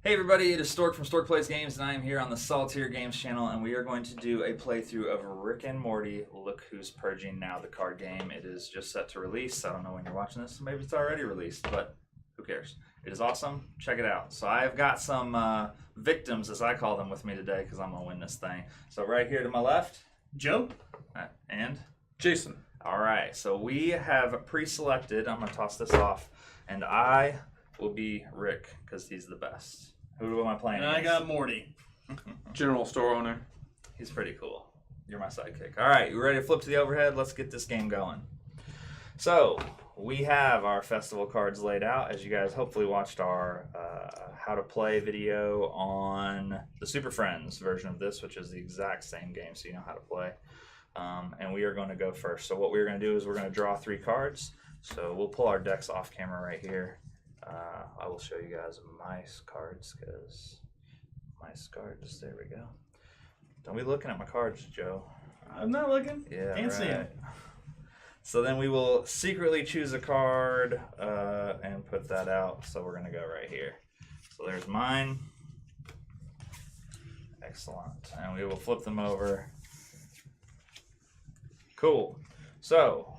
Hey everybody, it is Stork from Stork Plays Games, and I am here on the Saltire Games channel, and we are going to do a playthrough of Rick and Morty, Look Who's Purging Now, the card game. It is just set to release. I don't know when you're watching this, so maybe it's already released, but who cares? It is awesome. Check it out. So I've got some victims, as I call them, with me today, because I'm going to win this thing. So right here to my left, Joe. And Jason. All right, so we have pre-selected. I'm going to toss this off, and I will be Rick, because he's the best. Who am I playing? And I got Morty. General store owner. He's pretty cool. You're my sidekick. All right, you ready to flip to the overhead? Let's get this game going. So, we have our festival cards laid out. As you guys hopefully watched our how to play video on the Super Friends version of this, which is the exact same game, so you know how to play. And we are going to go first. So what we're going to do is we're going to draw 3 cards. So we'll pull our decks off camera right here. I will show you guys my cards, because there we go. Don't be looking at my cards, Joe. I'm not looking. Yeah, Can't see it. So then we will secretly choose a card and put that out. So we're going to go right here. So there's mine. Excellent. And we will flip them over. Cool. So,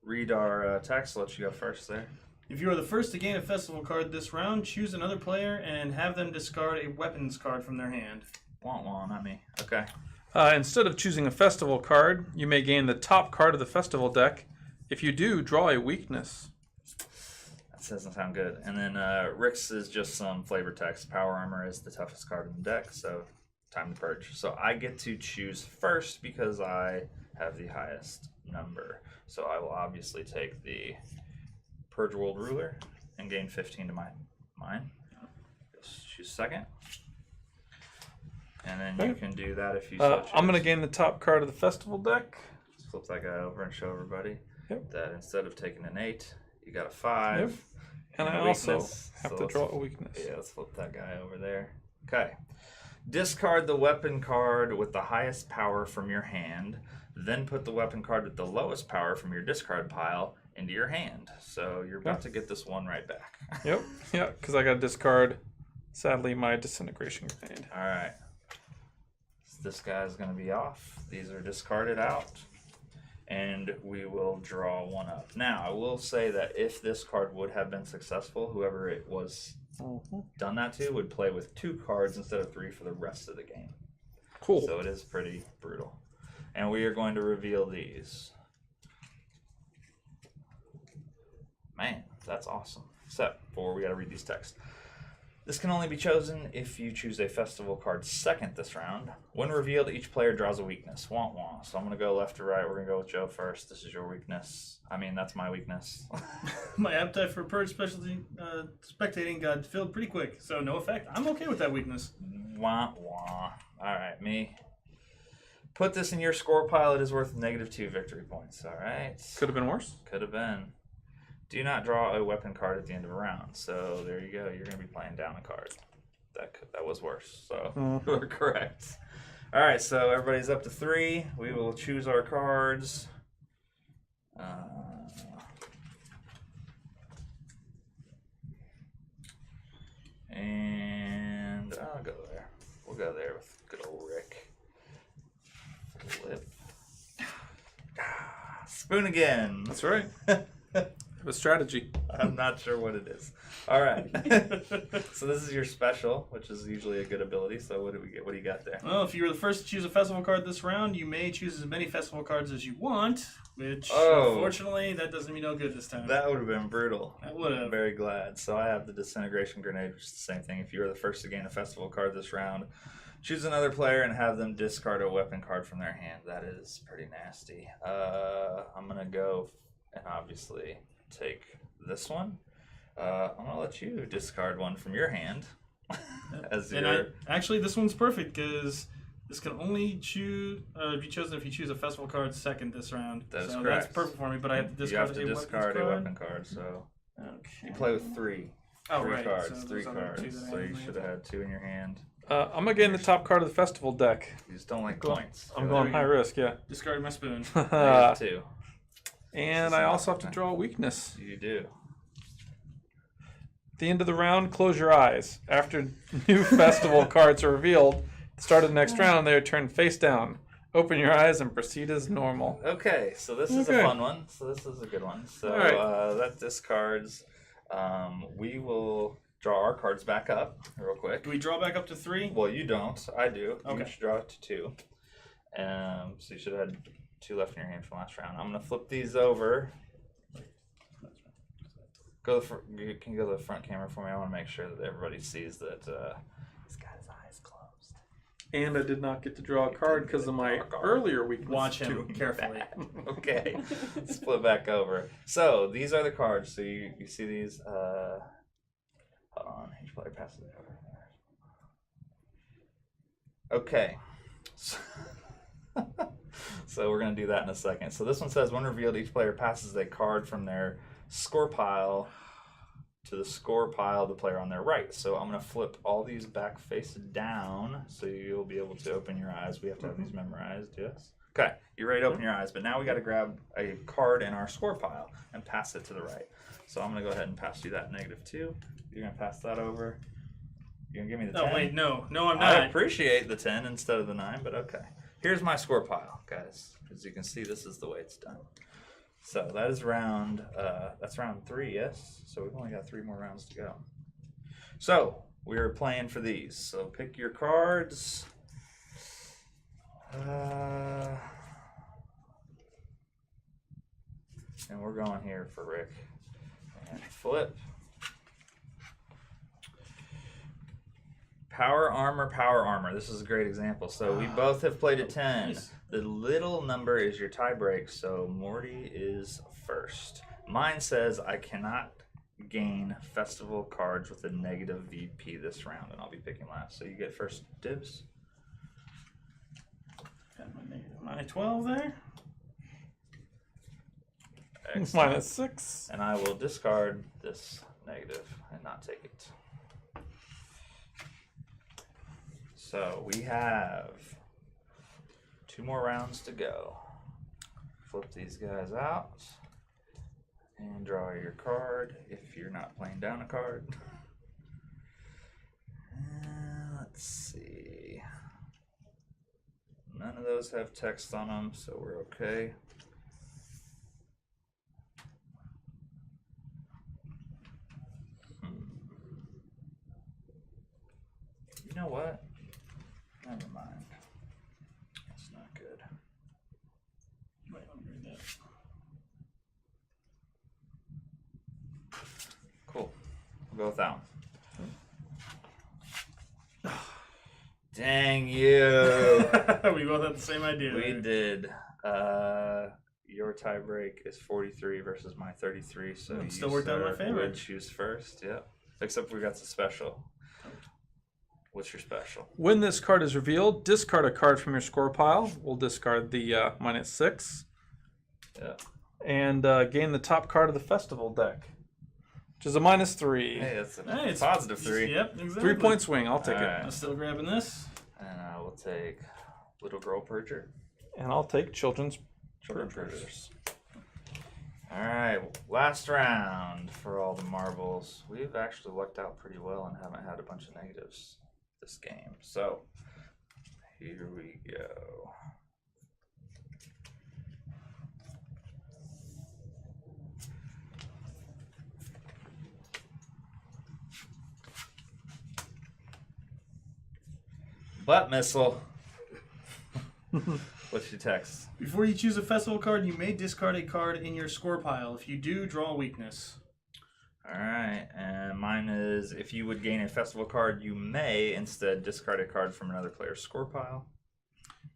read our text. I'll let you go first there. If you are the first to gain a festival card this round, choose another player and have them discard a weapons card from their hand. Wah, not me. Okay. Instead of choosing a festival card, you may gain the top card of the festival deck. If you do, draw a weakness. That doesn't sound good. And then Rick's is just some flavor text. Power Armor is the toughest card in the deck, so time to purge. So I get to choose first because I have the highest number. So I will obviously take the Purge World Ruler and gain 15 to mine. Just choose second. And then you can do that if you so choose. I'm going to gain the top card of the festival deck. Just flip that guy over and show everybody Yep. that instead of taking an 8, you got a 5. Yep. And I a also weakness. have So to let's- draw a weakness. Yeah, let's flip that guy over there. Okay. Discard the weapon card with the highest power from your hand. Then put the weapon card with the lowest power from your discard pile into your hand. So you're about to get this one right back. Yep. Yeah, because I got to discard, sadly, my disintegration grenade. All right. So this guy's going to be off. These are discarded out. And we will draw one up. Now, I will say that if this card would have been successful, whoever it was done that to would play with 2 cards instead of 3 for the rest of the game. Cool. So it is pretty brutal. And we are going to reveal these. Man, that's awesome. Except for we got to read these texts. This can only be chosen if you choose a festival card second this round. When revealed, each player draws a weakness. Wah wah. So I'm going to go left to right. We're going to go with Joe first. This is your weakness. I mean, that's my weakness. My appetite for Purge specialty spectating got filled pretty quick, so no effect. I'm okay with that weakness. Wah wah. All right, me. Put this in your score pile. It is worth -2 victory points. All right. Could have been worse. Could have been. Do not draw a weapon card at the end of a round. So there you go. You're going to be playing down a card. That was worse. So you are correct. All right. So everybody's up to 3. We will choose our cards. And I'll go there. We'll go there with good old Rick. Flip. Spoon again. That's right. Have a strategy. I'm not sure what it is. All right. So this is your special, which is usually a good ability. So what do we get? What do you got there? Well, if you were the first to choose a festival card this round, you may choose as many festival cards as you want, which, unfortunately, that doesn't mean no good this time. That would have been brutal. That would have. I'm very glad. So I have the disintegration grenade, which is the same thing. If you are the first to gain a festival card this round, choose another player and have them discard a weapon card from their hand. That is pretty nasty. I'm going to go and obviously take this one. I'm going to let you discard one from your hand. Actually, this one's perfect because this can only be chosen if you choose a festival card second this round. That is so correct. That's perfect for me, but I have to discard, You have to discard a weapon card. So Okay. you play with 3. Oh, 3 right. cards. So 3 those other 2 cards. that I So have you in should my have had 2 in your hand. I'm going to gain the top card of the festival deck. You just don't like points. I'm going high risk, yeah. Discard my spoon. I have 2. And I also have to draw a weakness. You do. the end of the round, close your eyes. After new festival cards are revealed, at the start of the next round, they are turned face down. Open your eyes and proceed as normal. Okay, so this is a fun one. So this is a good one. So that discards. We will draw our cards back up real quick. Do we draw back up to 3? Well, you don't. I do. Okay. You should draw it to 2. So you should have had 2 left in your hand from last round. I'm gonna flip these over. You can go to the front camera for me. I want to make sure that everybody sees that he's got his eyes closed. And I did not get to draw a card because of my earlier weakness. Watch him carefully. Okay, let's flip back over. So these are the cards. So you see these. Hold on, each player passes it over. Okay. So we're gonna do that in a second. So this one says, when revealed, each player passes a card from their score pile to the score pile of the player on their right. So I'm going to flip all these back face down so you'll be able to open your eyes. We have to have these memorized, yes? Okay, you're ready to open your eyes, but now we got to grab a card in our score pile and pass it to the right. So I'm going to go ahead and pass you that -2. You're going to pass that over. You're going to give me the 10. Oh, wait, no, I'm not. I appreciate the 10 instead of the 9, but okay. Here's my score pile, guys. As you can see, this is the way it's done. So that is round 3, yes? So we've only got 3 more rounds to go. So we're playing for these. So pick your cards. And we're going here for Rick. And flip. Power armor. This is a great example. So we both have played a 10. Nice. The little number is your tie break, so Morty is first. Mine says I cannot gain festival cards with a negative VP this round, and I'll be picking last. So you get first dibs. Got my -12 there. Excellent. -6. And I will discard this negative and not take it. So we have 2 more rounds to go. Flip these guys out and draw your card if you're not playing down a card. Let's see. None of those have text on them, so we're okay. You know what? Never mind. That's not good. Wait, let me read that. Cool. We'll go with that one. Dang you. We both had the same idea. We did. Your tie break is 43 versus my 33, so It you still worked out in my favor. would choose first. Yep. Except we got the special. What's your special? When this card is revealed, discard a card from your score pile. We'll discard the -6. Yeah. And gain the top card of the festival deck, which is a -3. Hey, that's a Hey, positive 3. Yep, exactly. 3-point swing. I'll take All it. right. I'm still grabbing this. And I will take Little Girl Purger. And I'll take children's Children purgers. Purgers. All right, last round for all the marbles. We've actually lucked out pretty well and haven't had a bunch of negatives this game. So here we go. Butt missile. What's your text? Before you choose a festival card, you may discard a card in your score pile. If you do, draw a weakness. All right, and mine is if you would gain a festival card, you may instead discard a card from another player's score pile.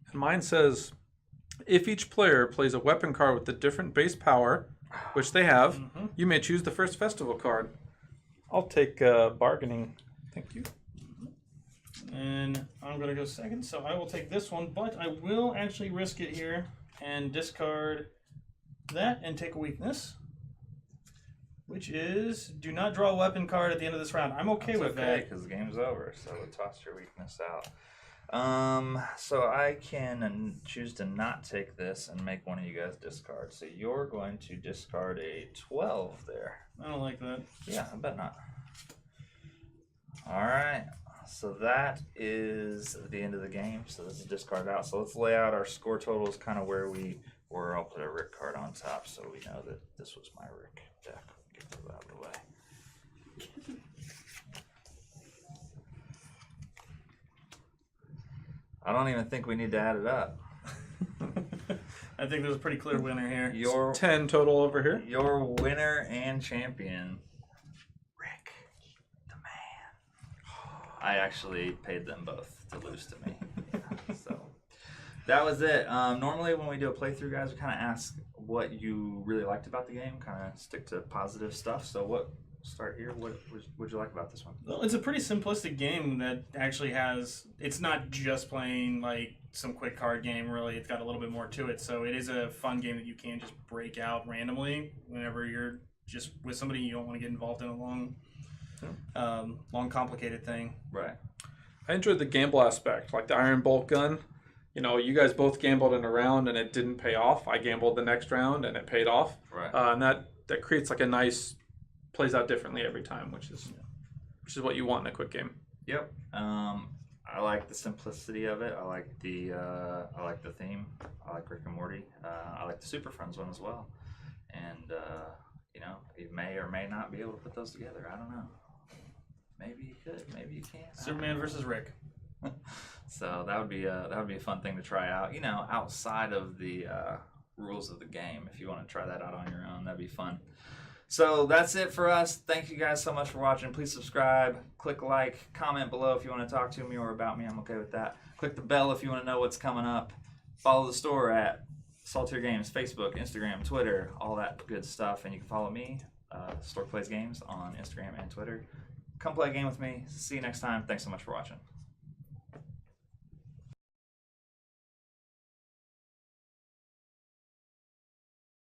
And mine says, if each player plays a weapon card with a different base power, which they have, you may choose the first festival card. I'll take bargaining. Thank you. And I'm going to go second, so I will take this one, but I will actually risk it here and discard that and take a weakness, which is do not draw a weapon card at the end of this round. I'm okay with that. because the game's over, so we'll toss your weakness out. So I can choose to not take this and make one of you guys discard. So you're going to discard a 12 there. I don't like that. Yeah, I bet not. All right. So that is the end of the game. So this is discard out. So let's lay out our score totals, kind of where we were. I'll put a Rick card on top so we know that this was my Rick deck. Get that out of the way. I don't even think we need to add it up. I think there's a pretty clear winner here. Your 10 total over here. Your winner and champion, Rick, the man. I actually paid them both to lose to me. So that was it. Normally when we do a playthrough, guys, we kind of ask what you really liked about the game, kind of stick to positive stuff. So what? Start here. What would you like about this one? Well, it's a pretty simplistic game that actually has. It's not just playing like some quick card game. Really, it's got a little bit more to it. So it is a fun game that you can just break out randomly whenever you're just with somebody you don't want to get involved in a long, complicated thing. Right. I enjoyed the gamble aspect, like the iron bolt gun. You know, you guys both gambled in a round and it didn't pay off. I gambled the next round and it paid off. Right. And that creates like a nice, plays out differently every time, which is what you want in a quick game. Yep. I like the simplicity of it. I like the theme. I like Rick and Morty. I like the Super Friends one as well. And you know, you may or may not be able to put those together. I don't know. Maybe you could. Maybe you can't. Superman versus Rick. So that would be a fun thing to try out. You know, outside of the rules of the game. If you want to try that out on your own, that'd be fun. So that's it for us. Thank you guys so much for watching. Please subscribe, click like, comment below if you want to talk to me or about me. I'm okay with that. Click the bell if you want to know what's coming up. Follow the store at Saltire Games, Facebook, Instagram, Twitter, all that good stuff. And you can follow me, Store Plays Games, on Instagram and Twitter. Come play a game with me. See you next time. Thanks so much for watching.